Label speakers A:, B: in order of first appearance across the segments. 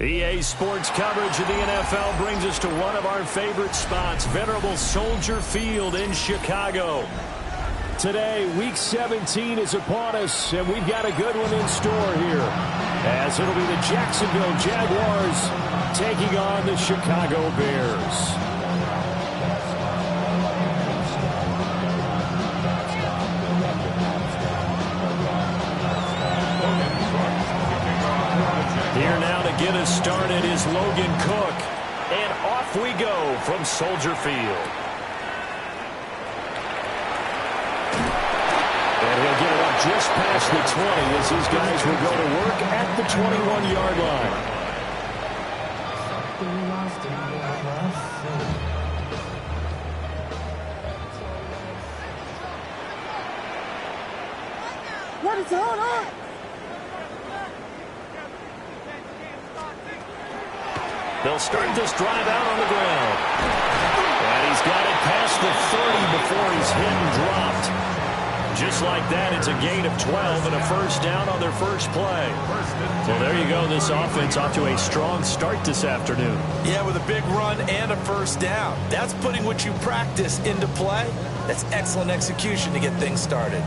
A: EA Sports coverage of the NFL brings us to one of our favorite spots, venerable Soldier Field in Chicago. Today, Week 17 is upon us, and we've got a good one in store here, as it'll be the Jacksonville Jaguars taking on the Chicago Bears. Here now to get us started is Logan Cook. And off we go from Soldier Field. And he'll get it up just past the 20 as his guys will go to work at the 21-yard line.
B: What is going on?
A: They'll start this drive out on the ground. And he's got it past the 30 before he's hit and dropped. Just like that, it's a gain of 12 and a first down on their first play. Well, there you go. This offense off to a strong start this afternoon.
C: Yeah, with a big run and a first down. That's putting what you practice into play. That's excellent execution to get things started.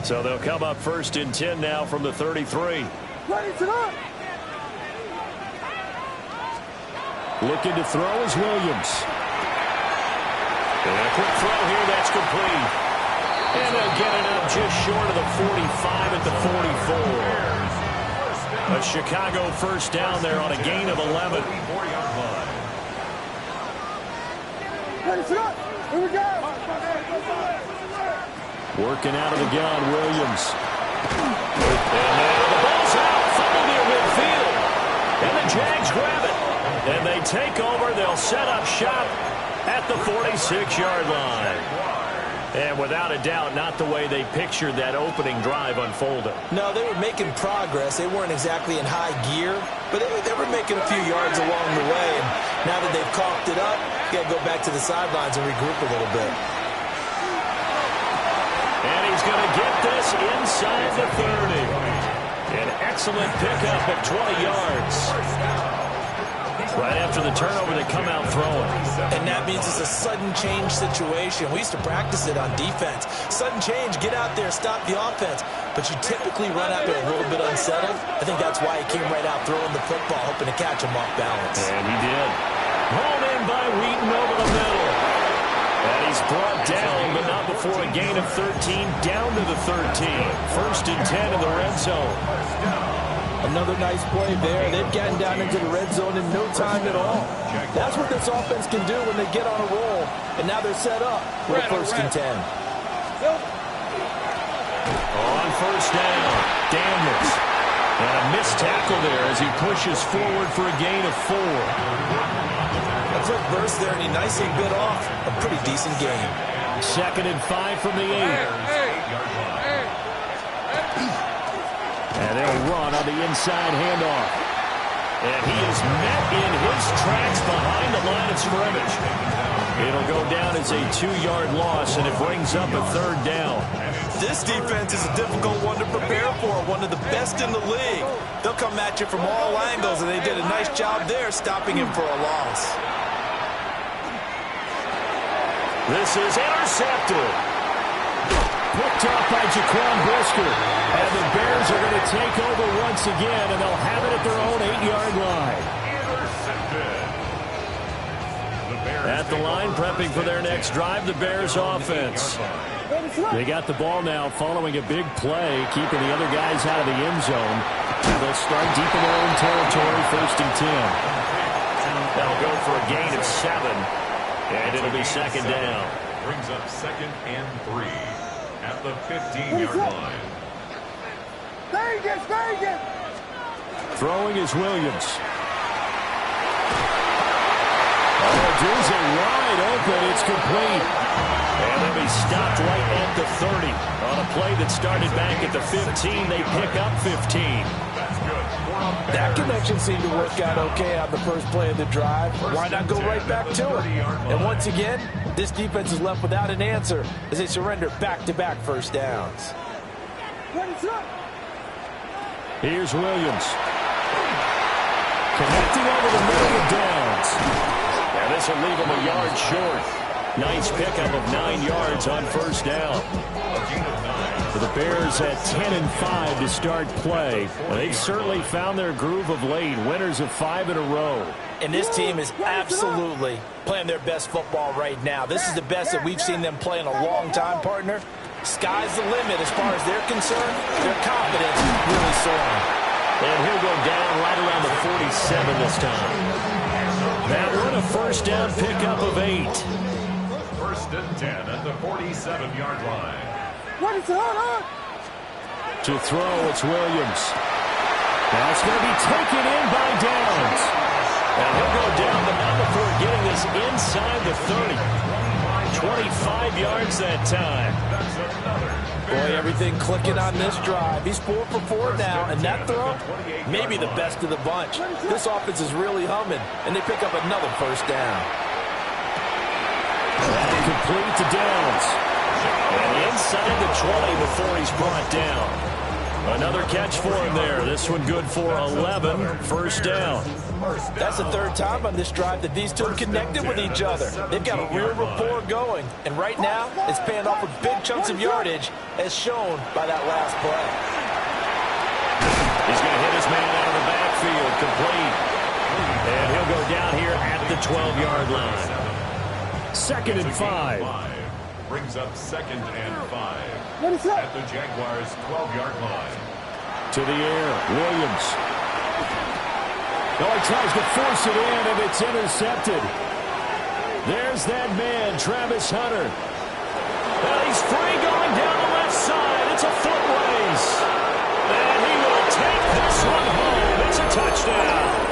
A: So they'll come up first and 10 now from the 33. Looking to throw is Williams. And a quick throw here, that's complete. And they'll get it up just short of the 45 at the 44. A Chicago first down there on a gain of 11.
B: Here we go.
A: Working out of the gun, Williams. And now the ball's out, fumbled near midfield. And the Jags grab it. And they take over. They'll set up shop at the 46-yard line. And without a doubt, not the way they pictured that opening drive unfolding.
C: No, they were making progress. They weren't exactly in high gear, but they were making a few yards along the way. And now that they've caulked it up, you got to go back to the sidelines and regroup a little bit.
A: And he's going to get this inside the 30. An excellent pickup of 20 yards. Right after the turnover, they come out throwing.
C: And that means it's a sudden change situation. We used to practice it on defense. Sudden change, get out there, stop the offense. But you typically run out there a little bit unsettled. I think that's why he came right out throwing the football, hoping to catch him off balance.
A: And he did. Hauled in by Wheaton over the middle. And he's brought down, but not before a gain of 13, down to the 13. First and 10 in the red zone.
C: Another nice play there. They've gotten down into the red zone in no time at all. That's what this offense can do when they get on a roll. And now they're set up for a first and 10.
A: On first down, Daniels. And a missed tackle there as he pushes forward for a gain of 4.
C: A quick burst there, and he nicely bit off a pretty decent game.
A: Second and 5 from the 8. And they'll run on the inside handoff. And he is met in his tracks behind the line of scrimmage. It'll go down as a 2-yard loss, and it brings up a third down.
C: This defense is a difficult one to prepare for, one of the best in the league. They'll come at you from all angles, and they did a nice job there stopping him for a loss.
A: This is intercepted. Picked off by Jaquan Brisker. And the Bears are going to take over once again, and they'll have it at their own 8-yard line. At the line, prepping for their next drive, the Bears offense. They got the ball now following a big play, keeping the other guys out of the end zone. And they'll start deep in their own territory, first and 10. They'll go for a gain of 7, and it'll be second down.
D: Brings up second and 3. At the 15-yard line.
B: Vegas!
A: Throwing is Williams. Deuce wide open. It's complete. And they'll be stopped right at the 30. On a play that started back at the 15, they pick up 15.
C: That connection seemed to work out okay on the first play of the drive. Why not go right back to it? And once again, this defense is left without an answer as they surrender back-to-back first downs.
A: Here's Williams. Connecting over the middle with Downs. And this will leave him a yard short. Nice pickup of 9 yards on first down. For the Bears at 10-5 to start play. They've certainly found their groove of late. Winners of 5 in a row.
C: And this team is absolutely playing their best football right now. This is the best that we've seen them play in a long time, partner. Sky's the limit as far as they're concerned. Their confidence really soaring.
A: And he'll go down right around the 47 this time. That one a first down pickup of 8.
D: First and 10 at the 47-yard line.
B: What is going on?
A: To throw, it's Williams. That's going to be taken in by Downs. And he'll go down, but not before getting this inside the 30. 25 yards that time.
C: Boy, everything clicking on this drive. He's 4 for 4 now, and that throw, maybe the best of the bunch. This offense is really humming, and they pick up another first down.
A: Complete to Downs. And inside the 20 before he's brought down. Another catch for him there. This one good for 11. First down.
C: That's the 3rd time on this drive that these two have connected with each other. They've got a real rapport going. And right now, it's paying off with big chunks of yardage, as shown by that last play.
A: He's going to hit his man out of the backfield. Complete. And he'll go down here at the 12-yard line. 2nd and 5.
D: Brings up 2nd and 5.
B: What is
D: At
B: that?
D: the Jaguars' 12-yard line.
A: To the air, Williams. Oh, he tries to force it in, and it's intercepted. There's that man, Travis Hunter. And he's free going down the left side. It's a foot race. And he will take this one home. It's a touchdown.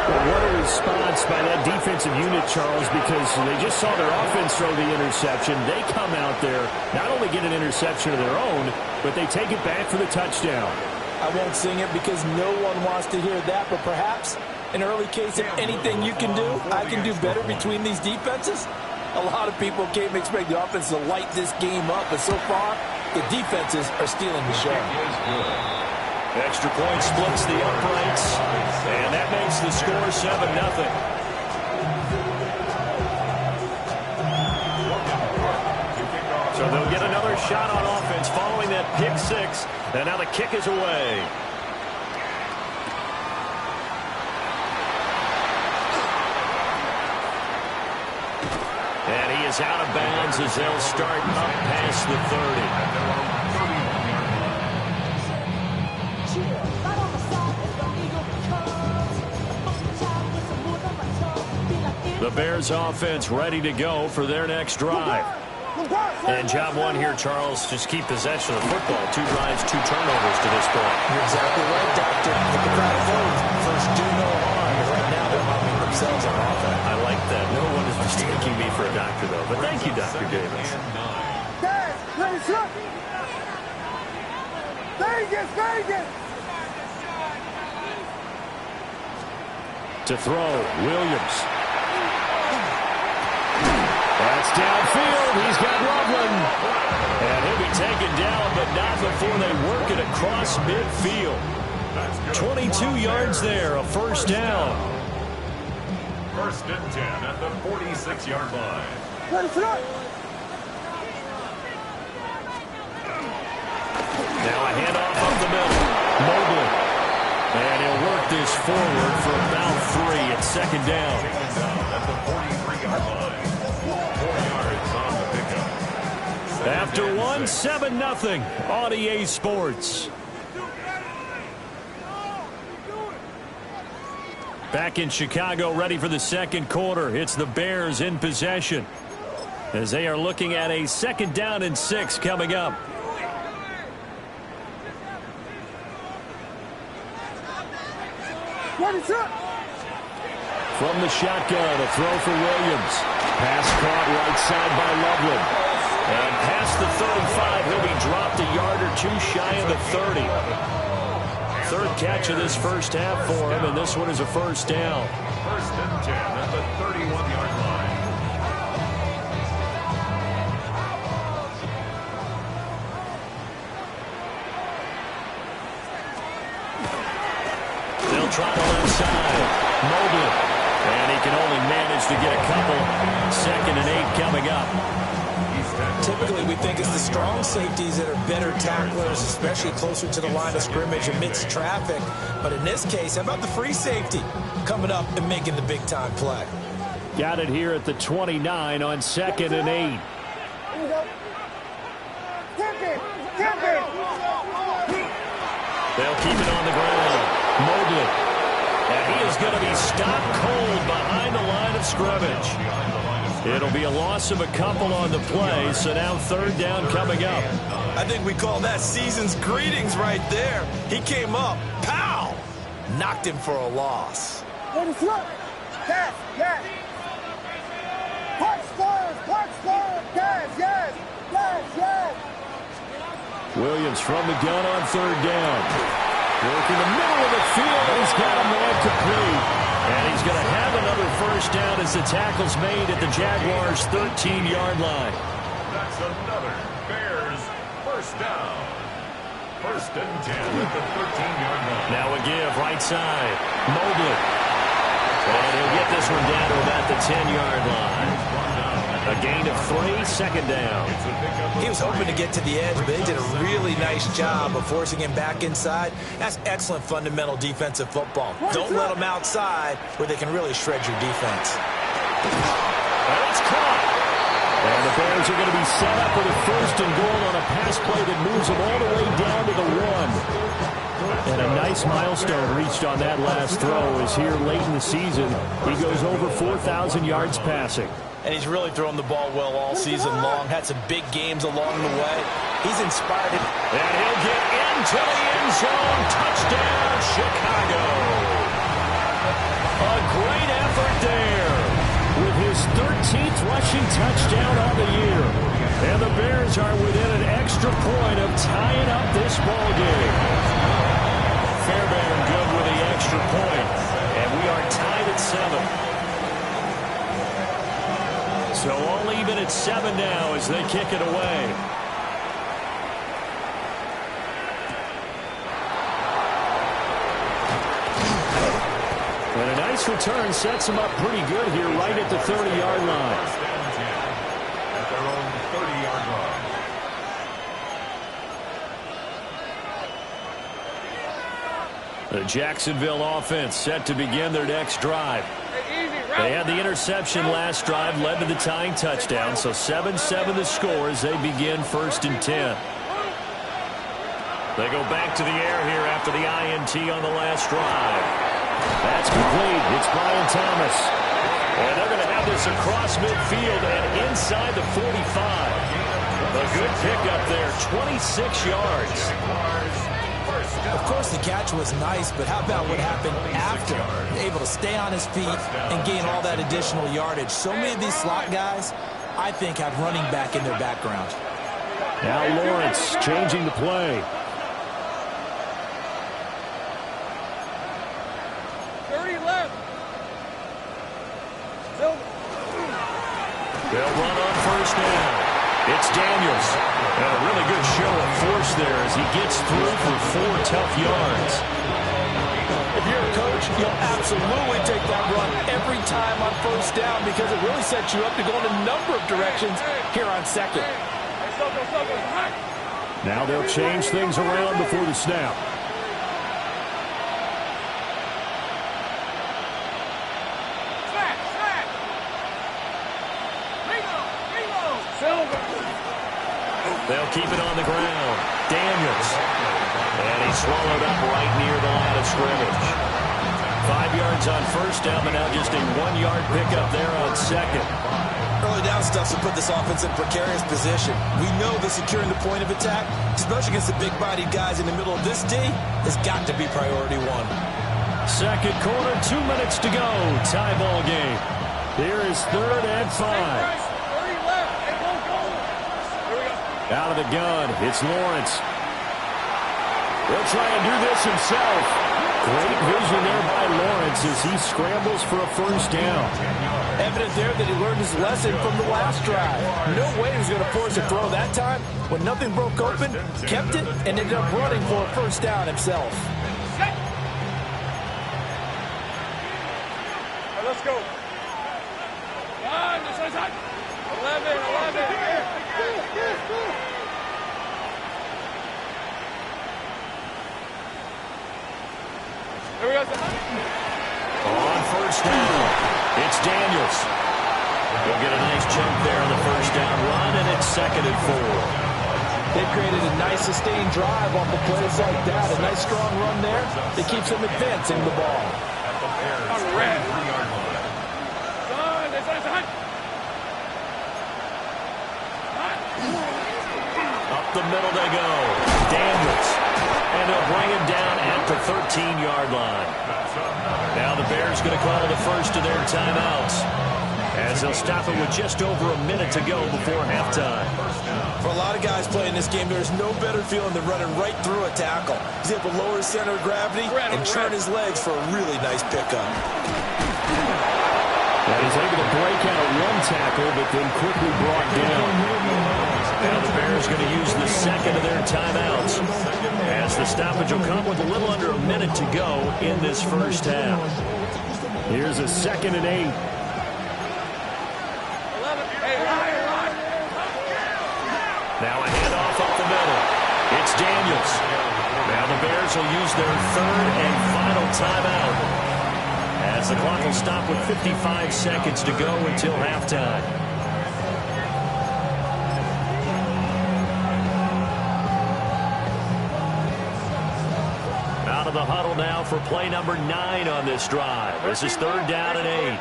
A: Well, what a response by that defensive unit, Charles, because they just saw their offense throw the interception. They come out there, not only get an interception of their own, but they take it back for the touchdown.
C: I won't sing it because no one wants to hear that, but perhaps an early case of anything you can do, I can do better between these defenses. A lot of people came expect the offense to light this game up, but so far, the defenses are stealing the show.
A: Extra point splits the uprights, and that makes the score 7-0. So they'll get another shot on offense following that pick 6, and now the kick is away. And he is out of bounds as they'll start up past the 30. The Bears offense ready to go for their next drive. And job one here, Charles, just keep possession of the football. 2 drives, 2 turnovers to this point.
C: You're exactly right, Doctor. Look at that vote. First, do no harm. And right now, they're harming themselves on offense.
A: I like that. No one is mistaking me for a doctor, though. But thank you, Dr. Davis.
B: Dad, let me shoot. Vegas, Vegas.
A: To throw, Williams. That's downfield. He's got Loveland. And he'll be taken down, but not before they work it across midfield. 22 yards there, a first down.
D: First and 10 at the 46-yard line.
B: What is that?
A: Now a handoff up the middle. Mobley. And he'll work this forward for about 3 at 2nd down.
D: At the 43-yard line. 4 yards on the pickup.
A: After 1, 7-0 on EA Sports. Back in Chicago, ready for the second quarter. It's the Bears in possession as they are looking at a 2nd down and 6 coming up.
B: What is that?
A: From the shotgun, a throw for Williams. Pass caught right side by Loveland. And past the 35, he'll be dropped a yard or 2 shy of the 30. 3rd catch of this first half for him, and this one is a first down.
D: First and 10 at the 31-yard line.
A: They'll They'll try the left side. Mobley. And he can only manage to get a couple. 2nd and 8 coming up.
C: Typically, we think it's the strong safeties that are better tacklers, especially closer to the line of scrimmage amidst traffic. But in this case, how about the free safety coming up and making the big-time play?
A: Got it here at the 29 on 2nd and 8.
B: Here we go. Tip it. Tip it.
A: They'll keep it on the ground. Mobley. And he is going to be stopped cold behind the line of scrimmage. It'll be a loss of a couple on the play, so now 3rd down coming up.
C: I think we call that season's greetings right there. He came up, pow! Knocked him for a loss.
B: Ready, slip. Yes, yes. Touchdown, touchdown. Yes, yes, yes, yes.
A: Williams from the gun on 3rd down. Working the middle of the field, and he's got a man complete. And he's going to have another 1st down as the tackle's made at the Jaguars' 13-yard line.
D: That's another Bears 1st down. 1st and 10 at the 13-yard line.
A: Now a give right side. Mobley. And he'll get this one down to about the 10-yard line. A gain of 3, 2nd down.
C: He was hoping to get to the edge, but they did a really nice job of forcing him back inside. That's excellent fundamental defensive football. Don't let them outside where they can really shred your defense.
A: And it's caught. And the Bears are going to be set up with a 1st and goal on a pass play that moves them all the way down to the 1. And a nice milestone reached on that last throw is here late in the season. He goes over 4,000 yards passing.
C: And he's really thrown the ball well all season long. Had some big games along the way. He's inspired.
A: And he'll get into the end zone. Touchdown, Chicago. A great effort there with his 13th rushing touchdown on the year. And the Bears are within an extra point of tying up this ball game. Fairbairn good with the extra point. And we are tied at 7. So all even at 7 now as they kick it away. And a nice return sets them up pretty good here right at the 30-yard line.
D: 1st and 10 at their own 30-yard line.
A: The Jacksonville offense set to begin their next drive. They had the interception last drive, led to the tying touchdown, so 7-7 the score as they begin 1st and 10. They go back to the air here after the INT on the last drive. That's complete. It's Brian Thomas. And they're going to have this across midfield and inside the 45. A good pickup there, 26 yards.
C: Of course, the catch was nice, but how about what happened after? Able to stay on his feet and gain all that additional yardage. So many of these slot guys, I think, have running back in their background.
A: Now Lawrence changing the play.
B: 30 left.
A: They'll run on 1st down. It's Daniels. And a really good show of force there as he gets through for 4 tough yards.
C: If you're a coach, you'll absolutely take that run every time on 1st down because it really sets you up to go in a number of directions here on 2nd.
A: Now they'll change things around before the snap. They'll keep it on the ground. Daniels. And he's swallowed up right near the line of scrimmage. 5 yards on 1st down, but now just a 1-yard pickup there on 2nd.
C: Early down stuff to put this offense in precarious position. We know that securing the point of attack, especially against the big-bodied guys in the middle of this D, has got to be priority 1.
A: 2nd quarter, 2 minutes to go. Tie ball game. Here is 3rd and 5. Out of the gun, it's Lawrence. He'll try and do this himself. Great vision there by Lawrence as he scrambles for a 1st down.
C: Evident there that he learned his lesson from the last drive. No way he was going to force a throw that time. When nothing broke open, kept it, and ended up running for a 1st down himself.
B: Let's go. 11. Here we go.
A: On first down, it's Daniels. He'll get a nice chunk there on the first down run, and it's 2nd and 4.
C: They created a nice sustained drive off the plays like that. A nice strong run there. It keeps them advancing the ball.
A: Up the middle they go. Daniels. And they'll bring him down at the 13-yard line. Now the Bears going to call the first of their timeouts, as they'll stop it with just over a minute to go before halftime.
C: For a lot of guys playing this game, there's no better feeling than running right through a tackle. He's able to lower his center of gravity and turn his legs for a really nice pickup.
A: And he's able to break out one tackle, but then quickly brought down. Now the Bears going to use the second of their timeouts, as the stoppage will come with a little under a minute to go in this first half. Here's a 2nd and 8. Now a handoff up the middle. It's Daniels. Now the Bears will use their 3rd and final timeout, as the clock will stop with 55 seconds to go until halftime. Out of the huddle now for play number 9 on this drive. This is 3rd down and 8.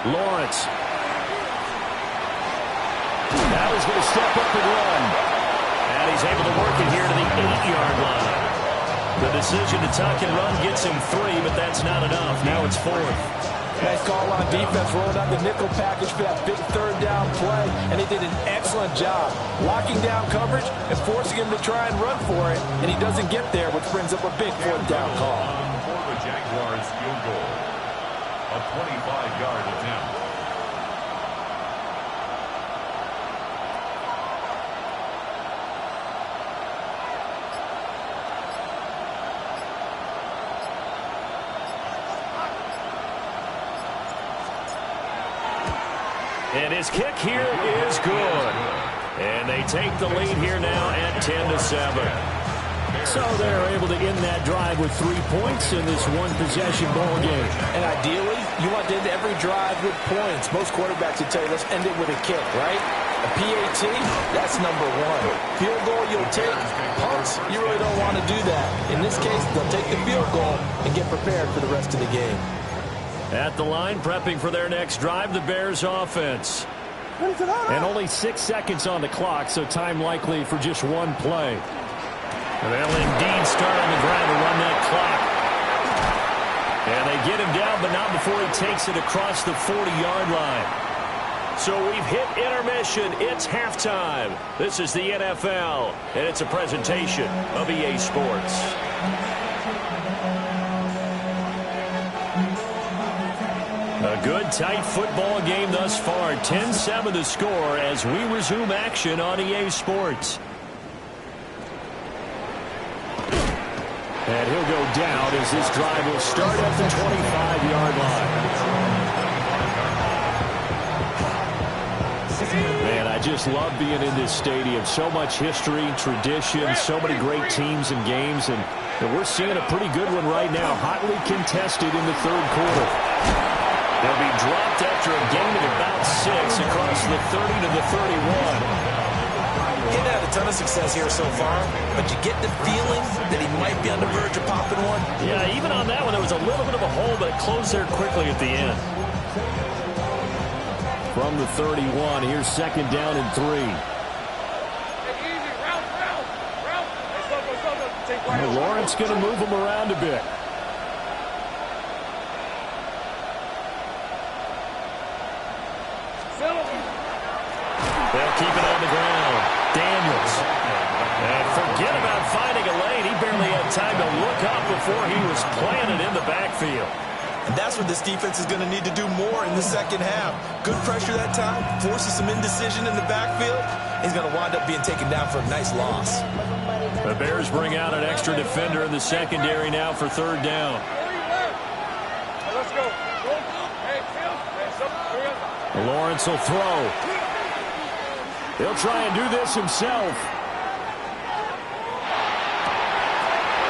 A: Lawrence. Now he's going to step up and run. And he's able to work it here to the 8-yard line. The decision to tuck and run gets him 3, but that's not enough. Now it's 4th.
C: Nice call on defense, rolling out the nickel package for that big 3rd down play, and they did an excellent job locking down coverage and forcing him to try and run for it, and he doesn't get there, which brings up a big 4th down call.
D: For the Jaguars field goal, a 25-yard attempt.
A: And his kick here is good. And they take the lead here now at 10-7. So they're able to end that drive with 3 points in this one-possession ball game.
C: And ideally, you want to end every drive with points. Most quarterbacks would tell you, let's end it with a kick, right? A PAT, that's number 1. Field goal you'll take. Punts, you really don't want to do that. In this case, they'll take the field goal and get prepared for the rest of the game.
A: At the line, prepping for their next drive, the Bears offense. And only 6 seconds on the clock, so time likely for just one play. And they'll indeed start on the ground to run that clock. And they get him down, but not before he takes it across the 40-yard line. So we've hit intermission. It's halftime. This is the NFL, and it's a presentation of EA Sports. A good, tight football game thus far. 10-7 the score as we resume action on EA Sports. And he'll go down as this drive will start at the 25-yard line. Man, I just love being in this stadium. So much history, tradition, so many great teams and games. And we're seeing a pretty good one right now. Hotly contested in the 3rd quarter. They'll be dropped after a gain of about 6 across the 30 to the 31.
C: He's had a ton of success here so far, but you get the feeling that he might be on the verge of popping one.
A: Yeah, even on that one, there was a little bit of a hole, but it closed there quickly at the end. From the 31, here's 2nd down and 3. And Lawrence going to move him around a bit. They'll keep it on the ground. Daniels. And forget about finding a lane. He barely had time to look up before he was planted in the backfield.
C: And that's what this defense is going to need to do more in the second half. Good pressure that time, forces some indecision in the backfield. He's going to wind up being taken down for a nice loss.
A: The Bears Bears bring out an extra defender in the secondary now for third down.
B: Let's go.
A: Lawrence will throw. He'll try and do this himself.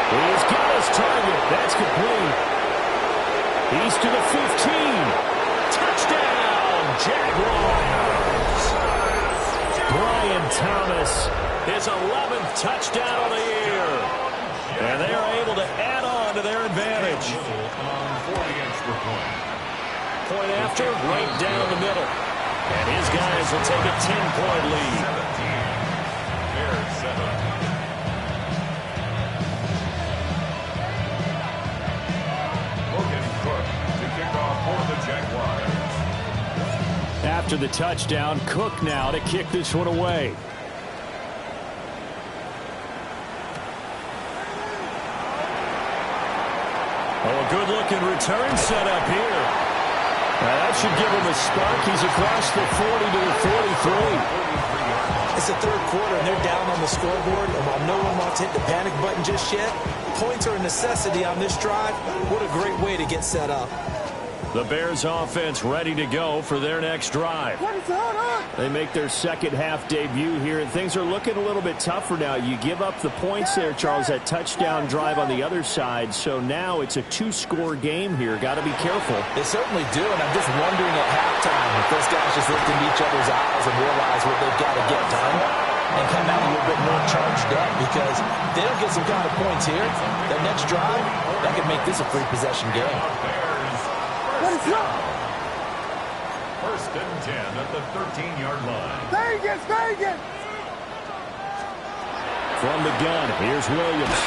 A: He's got his target. That's complete. He's to the 15. Touchdown, Jaguars. Brian Thomas, his 11th touchdown of the year. And they are able to add on to their advantage. Point after, right down the middle. And his guys will take a 10-point lead.
D: Bears 7.
A: After the touchdown, Cook now to kick this one away. Oh, a good-looking return set up here. Now that should give him a spark. He's across the 40 to the 43.
C: It's the third quarter, and they're down on the scoreboard. And while no one wants to hit the panic button just yet, points are a necessity on this drive. What a great way to get set up.
A: The Bears offense ready to go for their next drive. They make their second half debut here, and things are looking a little bit tougher now. You give up the points there, Charles, that touchdown drive on the other side. So now it's a two-score game here. Got to be careful.
C: They certainly do, and I'm just wondering at halftime if those guys just looked into each other's eyes and realize what they've got to get done and come out a little bit more charged up, because if they don't get some kind of points here, that next drive, that could make this a free possession game.
D: First and 10 at the 13-yard line.
B: Stay again.
A: From the gun, here's Williams.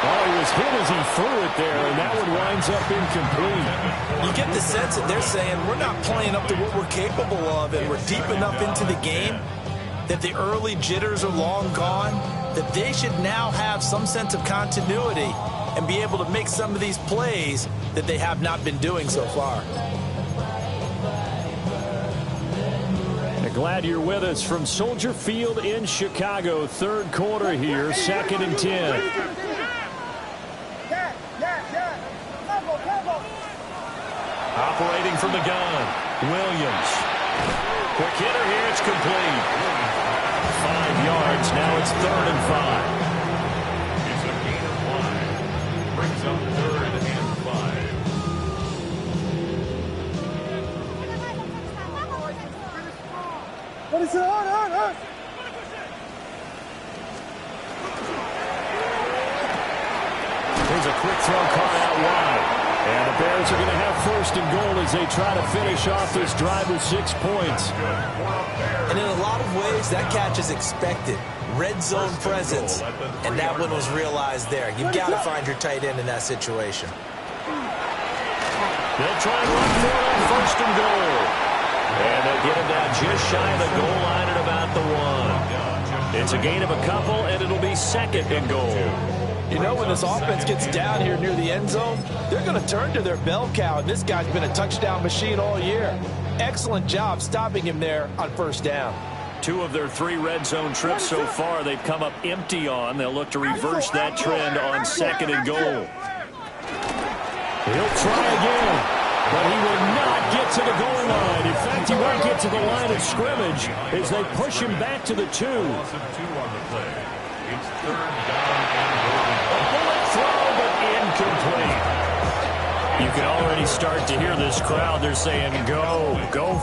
A: Oh, he was hit as he threw it there, and that one winds up incomplete.
C: You get the sense that they're saying we're not playing up to what we're capable of, and we're deep enough into the game that the early jitters are long gone, that they should now have some sense of continuity and be able to make some of these plays that they have not been doing so far.
A: Glad you're with us from Soldier Field in Chicago. Third quarter here, 2nd and 10. Operating from the gun, Williams. Quick hitter here, it's complete. 5 yards, now it's 3rd and 5.
D: It's a gain of 1. Brings up 3rd and 5.
B: What is it? On.
A: Here's a quick throw caught out wide. And the Bears are going to have 1st and goal as they try to finish off this drive with 6 points.
C: And in a lot of ways, that catch is expected. Red zone presence. And that one was realized there. You've got to find your tight end in that situation.
A: They'll try and run for it on 1st and goal. And they'll get him down just shy of the goal line at about the 1. It's a gain of a couple, and it'll be 2nd and goal.
C: You know, when this offense gets down here near the end zone, they're going to turn to their bell cow, and this guy's been a touchdown machine all year. Excellent job stopping him there on 1st down.
A: 2 of their 3 red zone trips so far they've come up empty on. They'll look to reverse that trend on 2nd and goal. He'll try again, but he will not get to the goal line. In fact, he won't get to the line of scrimmage as they push him back to the 2.
D: Loss of 2 on the play. It's 3rd down and goal.
A: A bullet throw, but incomplete. You can already start to hear this crowd. They're saying, go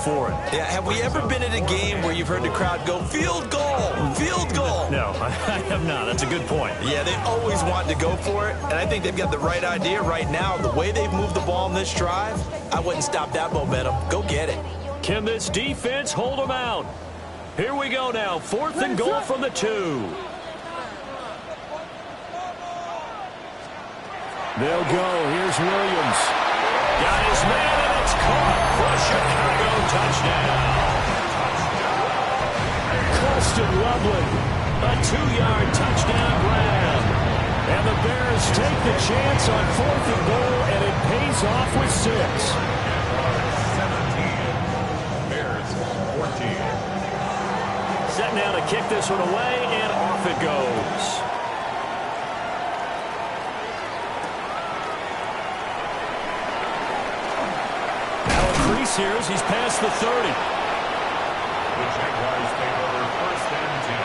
A: for it.
C: Yeah, have we ever been at a game where you've heard the crowd go, field goal, field goal?
A: No, I have not. That's a good point.
C: Yeah, they always want to go for it, and I think they've got the right idea right now. The way they've moved the ball in this drive, I wouldn't stop that momentum. Go get it.
A: Can this defense hold them out? Here we go now. 4th and goal from the 2. They'll go. Here's Williams. Got his man, and it's caught for a Chicago touchdown. Colston Loveland, a 2-yard touchdown grab. And the Bears take the chance on 4th and goal, and it pays off with 6.
D: 17. Bears 14.
A: Set now to kick this one away, and off it goes. here as he's past the 30.
D: The Jaguars take over 1st and 10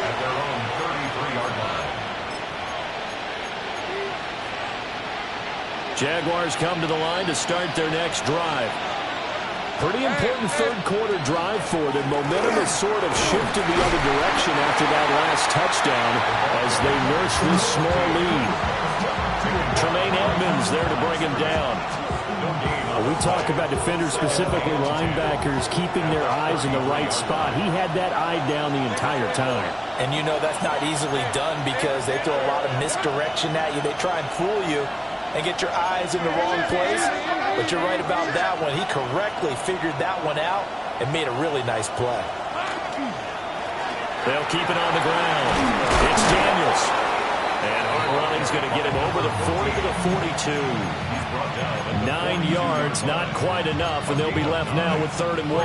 D: at their own 33-yard line.
A: Jaguars come to the line to start their next drive. Pretty important third-quarter drive for them. Momentum has sort of shifted the other direction after that last touchdown as they nurse this small lead. Tremaine Edmonds there to bring him down. We talk about defenders, specifically linebackers, keeping their eyes in the right spot. He had that eye down the entire time.
C: And you know that's not easily done because they throw a lot of misdirection at you. They try and fool you and get your eyes in the wrong place. But you're right about that one. He correctly figured that one out and made a really nice play.
A: They'll keep it on the ground. It's Daniels. And hard running's going to get him over the 40 to the 42. 9 yards, not quite enough, and they'll be left now with 3rd and 1.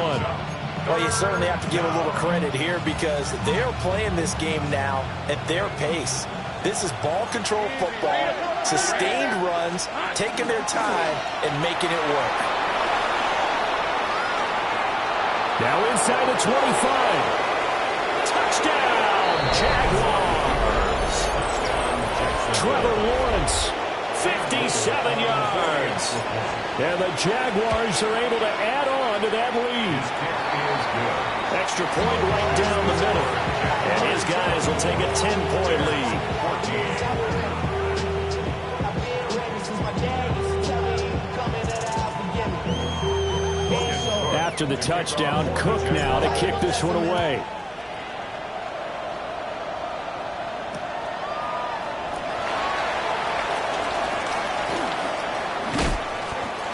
C: Well, you certainly have to give a little credit here because they're playing this game now at their pace. This is ball control football, sustained runs, taking their time, and making it work.
A: Now inside the 25. Touchdown, Jaguars. Trevor Lawrence, 57 yards. And the Jaguars are able to add on to that lead. Extra point right down the middle. And his guys will take a 10-point lead. After the touchdown, Cook now to kick this one away.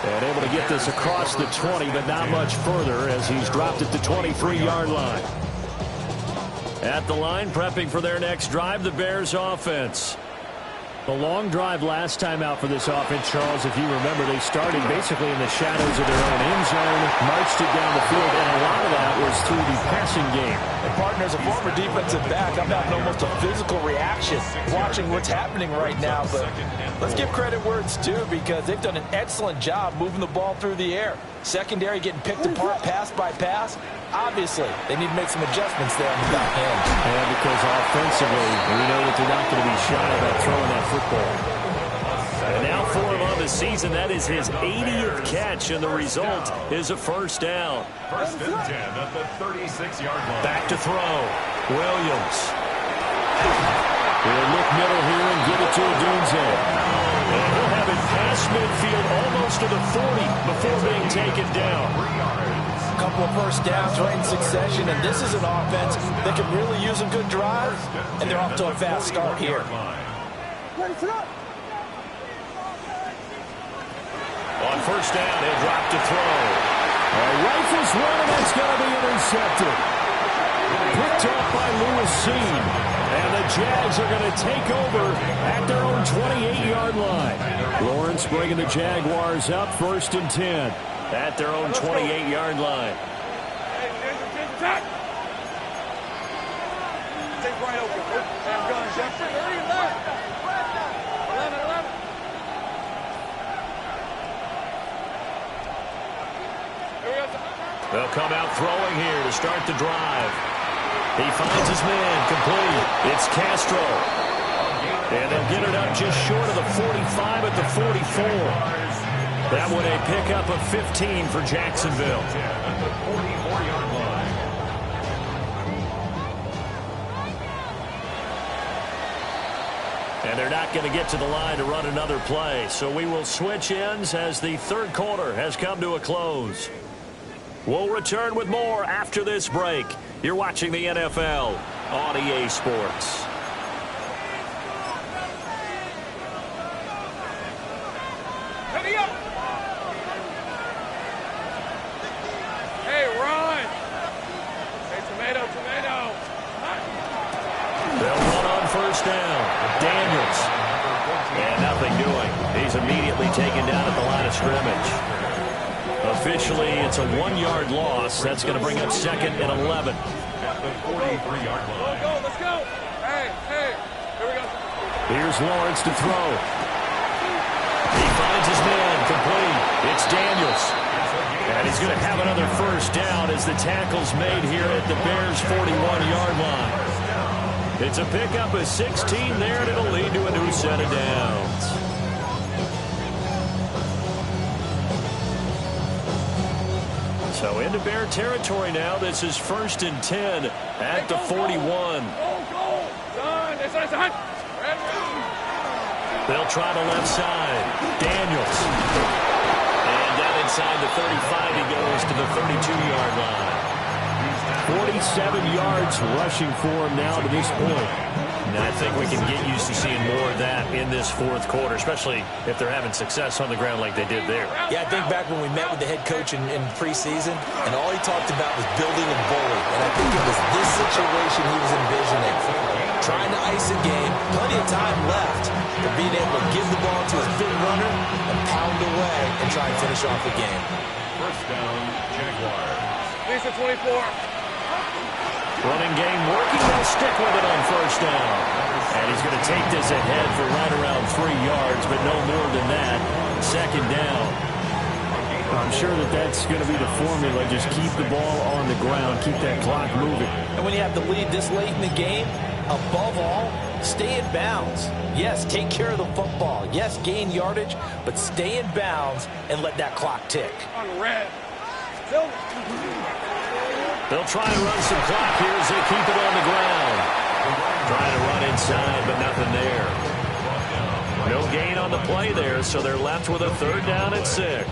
A: And able to get this across the 20, but not much further as he's dropped at the 23-yard line. At the line, prepping for their next drive, the Bears offense. The long drive last time out for this offense, Charles, if you remember, they started basically in the shadows of their own end zone, marched it down the field, and a lot of that was through the passing game.
C: And partner, as a former defensive back, I'm having almost a physical reaction watching what's happening right now. But let's give credit where it's due because they've done an excellent job moving the ball through the air. Secondary getting picked apart pass by pass. Obviously, they need to make some adjustments there on the back end.
A: And because offensively, we know that they're not going to be shy about throwing that football. And now for him on the season, that is his 80th catch, and the result is a first down.
D: 1st and 10 at the 36-yard line.
A: Back to throw. Williams. He'll look middle here and give it to Odunze. And he'll have it past midfield almost to the 40 before being taken down.
C: A couple of first downs right in succession, and this is an offense that can really use a good drive, and they're off to a fast start here.
A: On first down, he'll drop to throw. Rifles one, and that's going to be intercepted. Picked off by Lewis Cine. And the Jags are going to take over at their own 28-yard line. Lawrence bringing the Jaguars up 1st and 10 at their own 28-yard line. They'll come out throwing here to start the drive. He finds his man complete. It's Castro. And they'll get it up just short of the 45 at the 44. That one a pickup of 15 for Jacksonville.
D: At the 44-yard line.
A: And they're not going to get to the line to run another play. So we will switch ends as the third quarter has come to a close. We'll return with more after this break. You're watching the NFL on EA Sports.
B: Hey, run! Hey, tomato.
A: They'll run on first down. Daniels. And nothing doing. He's immediately taken down at the line of scrimmage. Officially, it's a 1-yard loss. That's going to bring up 2nd and 11.
D: At the 43-yard line.
B: Let's go! Hey, here we go.
A: Here's Lawrence to throw. He finds his man complete. It's Daniels. And he's going to have another first down as the tackle's made here at the Bears' 41-yard line. It's a pickup of 16 there, and it'll lead to a new set of downs. So into Bear territory now. This is 1st and 10 at the 41. They'll try the left side. Daniels. And down inside the 35, he goes to the 32-yard line. 47 yards rushing for him now to this point. And I think we can get used to seeing more of that in this fourth quarter, especially if they're having success on the ground like they did there.
C: Yeah, I think back when we met with the head coach in preseason, and all he talked about was building a bully. And I think it was this situation he was envisioning. Trying to ice a game, plenty of time left, but being able to give the ball to his big runner and pound away and try and finish off the game.
D: First down, Jaguars.
B: Lisa 24.
A: Running game working. They'll stick with it on first down. And he's going to take this ahead for right around 3 yards, but no more than that. Second down. I'm sure that's going to be the formula. Just keep the ball on the ground. Keep that clock moving.
C: And when you have the lead this late in the game, above all, stay in bounds. Yes, take care of the football. Yes, gain yardage, but stay in bounds and let that clock tick.
B: On red.
A: They'll try and run some clock here as they keep it on the ground. Trying to run inside, but nothing there. No gain on the play there, so they're left with a 3rd down and 6.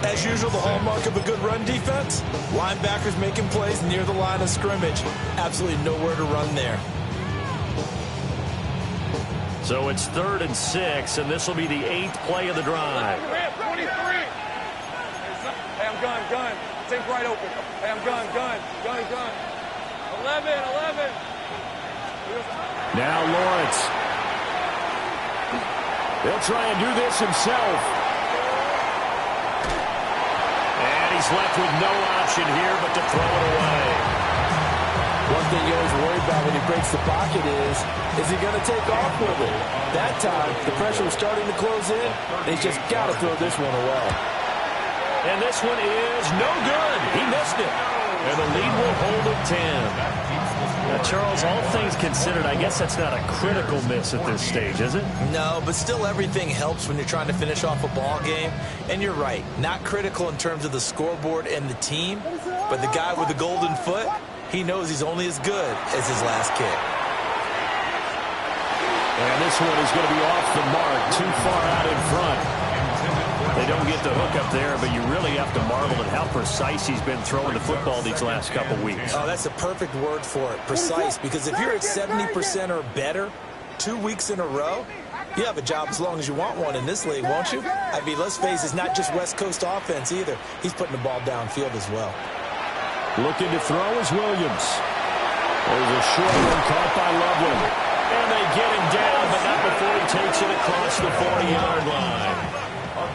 C: As usual, the hallmark of a good run defense, linebackers making plays near the line of scrimmage. Absolutely nowhere to run there.
A: So it's 3rd and 6, and this will be the 8th play of the drive.
B: 23. Hey, I'm gun. Take right open. Hey, I'm gun. 11.
A: Now Lawrence. They'll try and do this himself. And he's left with no option here but to throw it away.
C: One thing you always worry about when he breaks the pocket is he going to take off with it? That time, the pressure was starting to close in. They just got to throw this one away.
A: And this one is no good. He missed it. And the lead will hold at 10. Now, Charles, all things considered, I guess that's not a critical miss at this stage, is it?
C: No, but still everything helps when you're trying to finish off a ball game. And you're right, not critical in terms of the scoreboard and the team, but the guy with the golden foot, he knows he's only as good as his last kick.
A: And this one is going to be off the mark, too far out in front. They don't get the hook up there, but you really have to marvel at how precise he's been throwing the football these last couple weeks.
C: Oh, that's a perfect word for it, precise, because if you're at 70% or better 2 weeks in a row, you have a job as long as you want one in this league, won't you? I mean, let's face it, it's not just West Coast offense either. He's putting the ball downfield as well.
A: Looking to throw is Williams. There's a short one caught by Loveland. And they get him down, but not before he takes it across the 40-yard line.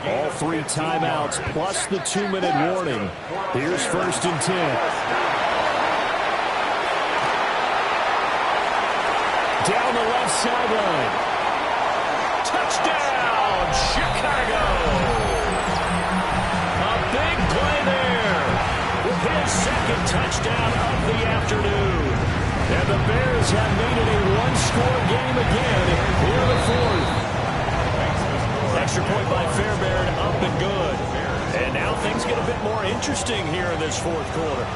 A: All 3 timeouts plus the 2-minute warning. Here's 1st and 10. Down the left sideline. Touchdown, Chicago. A big play there with his 2nd touchdown of the afternoon. And the Bears have made it a 1-score game again here in the 4th. Extra point by Fairbairn, up and good. And now things get a bit more interesting here in this 4th quarter.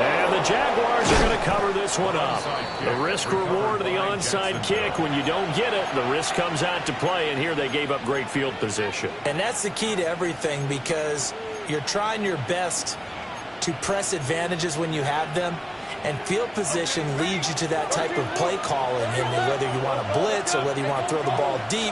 A: And the Jaguars are going to cover this one up. The risk-reward of the onside kick. When you don't get it, the risk comes out to play, and here they gave up great field position.
C: And that's the key to everything, because you're trying your best to press advantages when you have them. And field position leads you to that type of play calling, and whether you want to blitz or whether you want to throw the ball deep,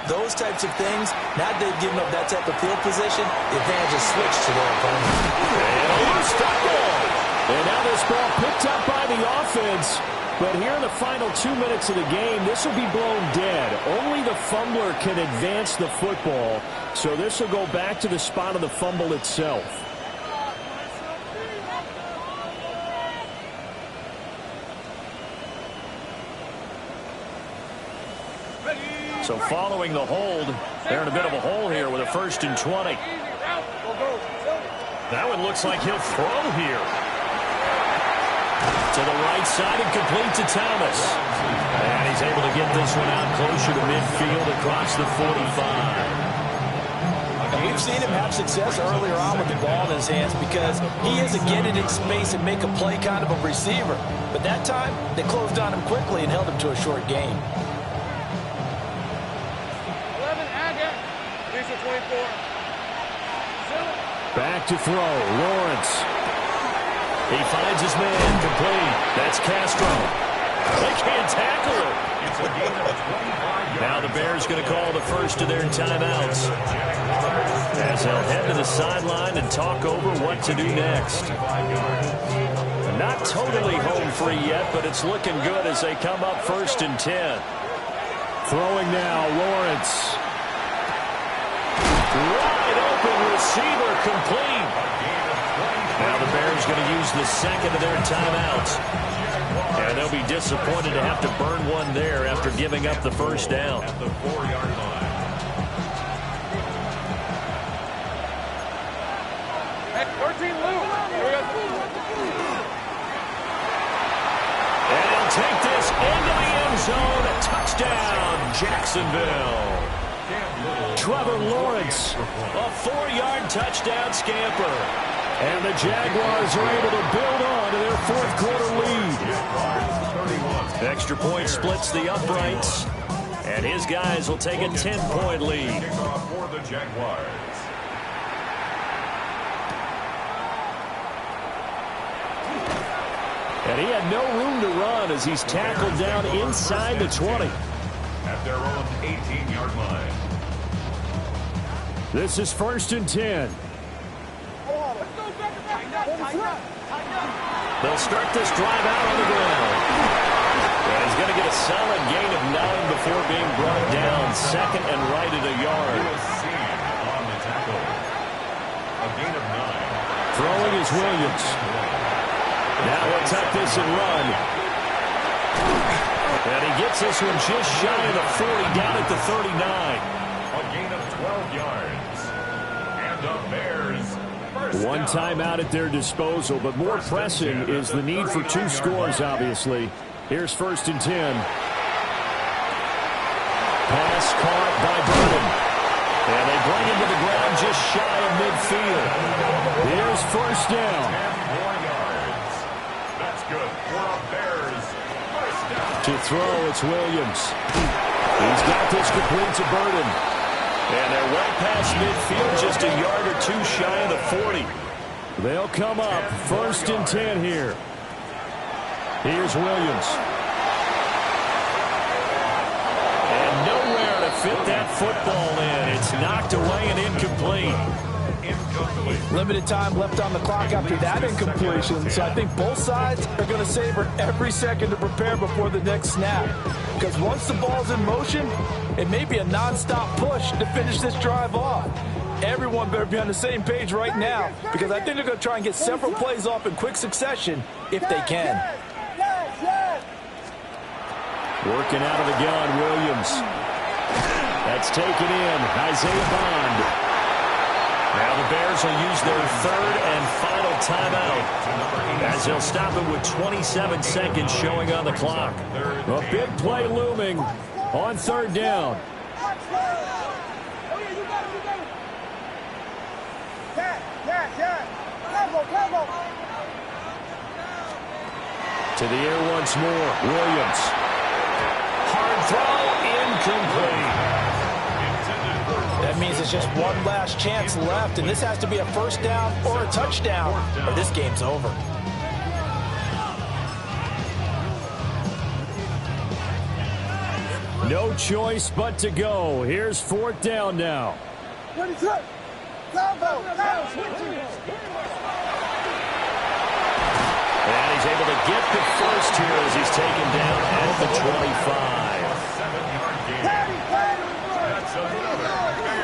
C: those types of things, now they've given up that type of field position, the advantage is switched to their opponent.
A: And a loose football. And now this ball picked up by the offense. But here in the final 2 minutes of the game, this will be blown dead. Only the fumbler can advance the football, so this will go back to the spot of the fumble itself. So following the hold, they're in a bit of a hole here with a 1st and 20. That one looks like he'll throw here. To the right side and complete to Thomas. And he's able to get this one out closer to midfield across the 45.
C: We've seen him have success earlier on with the ball in his hands because he is a get it in space and make a play kind of a receiver. But that time, they closed on him quickly and held him to a short gain.
B: 11, Agate. Lisa 24.
A: Back to throw. Lawrence. He finds his man. Complete. That's Castro. They can't tackle him. Now the Bears going to call the first of their timeouts, as they'll head to the sideline and talk over what to do next. Not totally home free yet, but it's looking good as they come up 1st and 10. Throwing now, Lawrence. Wide open receiver, complete. Now the Bears going to use the second of their timeouts. And they'll be disappointed to have to burn one there after giving up the first down.
D: At the 4-yard line.
B: Hey, 13 Luke.
A: And he'll take this into the end zone. A touchdown, Jacksonville. Trevor Lawrence, a 4-yard touchdown scamper. And the Jaguars are able to build on to their 4th quarter lead. Extra point splits the uprights, and his guys will take a 10-point lead.
D: For the Jaguars.
A: And he had no room to run as he's tackled down inside the 20.
D: At their own 18-yard line.
A: This is 1st and 10. They'll start this drive out on the ground. And he's going to get a solid gain of 9 before being brought down. 2nd and right at a yard.
D: On the tackle. A gain of 9.
A: Throwing is Williams. Now he'll tuck this and run. And he gets this one just shy of the 40, down at the 39.
D: A gain of 12 yards. And the Bears.
A: One timeout at their disposal, but more pressing is the need for 2 scores, obviously. Here's 1st and 10. Pass caught by Burden. And they bring him to the ground just shy of midfield. Here's 1st down.
D: 10 more yards. That's good for the Bears. 1st down.
A: To throw, it's Williams. He's got this complete to Burden. And they're well past midfield, just a yard or 2 shy of the 40. They'll come up 1st and 10 here. Here's Williams. And nowhere to fit that football in. It's knocked away and incomplete.
C: Limited time left on the clock after that incompletion, so I think both sides are going to savor every second to prepare before the next snap. Because once the ball's in motion, it may be a non-stop push to finish this drive off. Everyone better be on the same page right now, because I think they're going to try and get several plays off in quick succession if they can.
A: Working out of the gun, Williams. That's taken in. Isaiah Bond. Now the Bears will use their 3rd and final timeout, as they'll stop it with 27 seconds showing on the clock. A big play looming on 3rd down. To the air once more, Williams. Hard throw, incomplete.
C: That means it's just one last chance left, and this has to be a 1st down or a touchdown, or this game's over.
A: No choice but to go. Here's 4th down now. And he's able to get the first here as he's taken down at the 25.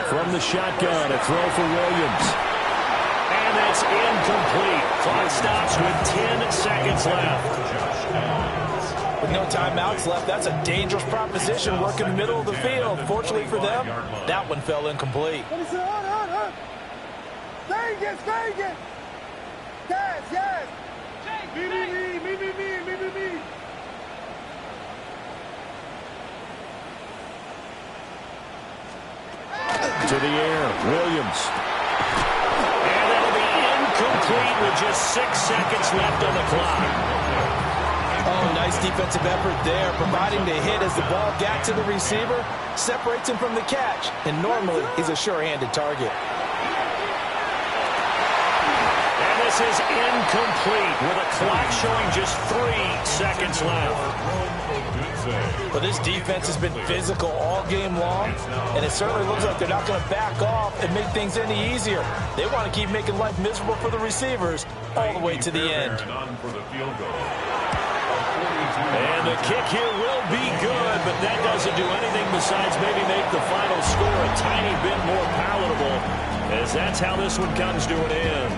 A: From the shotgun, a throw for Williams. And that's incomplete. Clock stops with 10 seconds left.
C: With no timeouts left, that's a dangerous proposition working the middle of the field. Fortunately for them, that one fell incomplete.
B: Vegas! Yes! Me.
A: To the air, Williams. And that'll be incomplete with just 6 seconds left on the clock.
C: Oh, nice defensive effort there, providing the hit as the ball got to the receiver, separates him from the catch, and normally he's a sure-handed target.
A: And this is incomplete with a clock showing just 3 seconds left.
C: But this defense has been physical all game long, and it certainly looks like they're not going to back off and make things any easier. They want to keep making life miserable for the receivers all the way to the end.
A: And the kick here will be good, but that doesn't do anything besides maybe make the final score a tiny bit more palatable, as that's how this one comes to an end.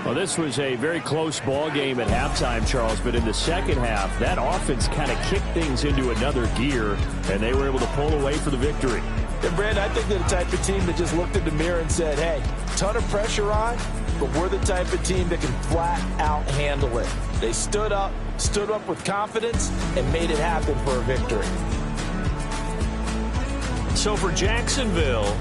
A: Well, this was a very close ball game at halftime, Charles, but in the second half, that offense kind of kicked things into another gear, and they were able to pull away for the victory.
C: And, Brad, I think they're the type of team that just looked in the mirror and said, hey, ton of pressure on, but we're the type of team that can flat out handle it. They stood up with confidence, and made it happen for a victory.
A: So for Jacksonville,